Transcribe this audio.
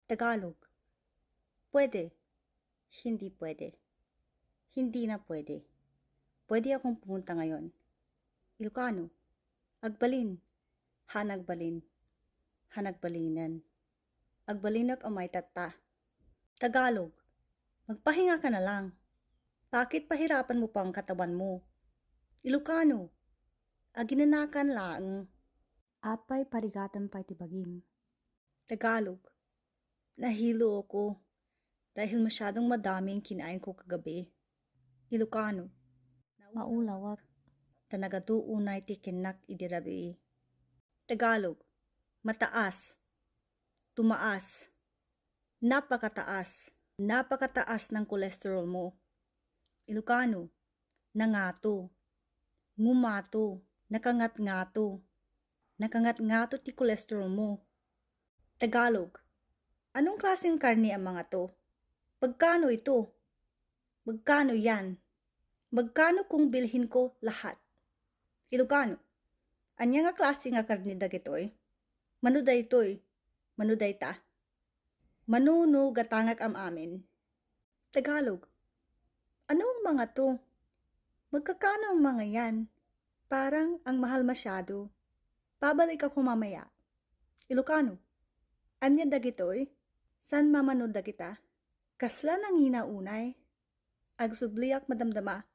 Tagalog. Pwede. Hindi pwede. Hindi na pwede. Pwede akong pumunta ngayon. Ilocano. Agbalin. Hanagbalin. Hanagbalinan. Agbalinag amay tata. Tagalog. Magpahinga ka na lang. Bakit pahirapan mo pa ang katawan mo? Ilocano. Aginanakan laang. Apay parigatan pa'y tibagim. Tagalog. Nahilo ako dahil masyadong madaming kinain ko kagabi. Ilocano. Maulawak. Tanagaduunay ti kinak idirabi. Tagalog. Mataas. Tumaas. Napakataas. Napakataas ng kolesterol mo. Ilocano. Nangato. Ngumato. Nakangat-ngato. Nakangat-ngato ti kolesterol mo. Tagalog. Anong klaseng karne ang mga to? Magkano ito? Magkano yan? Magkano kung bilhin ko lahat? Ilocano. Anya nga klase nga karne dagitoy? Manuday toy. Manuday ta. Manuno gatangak am amin. Tagalog. Anong mga to? Magkakano ang mga yan? Parang ang mahal masyado. Pabalik ako mamaya. Ilocano. Anya dagitoy? San mamanood dagita? Kasla nang hinaunay? Agsubliak madamdama.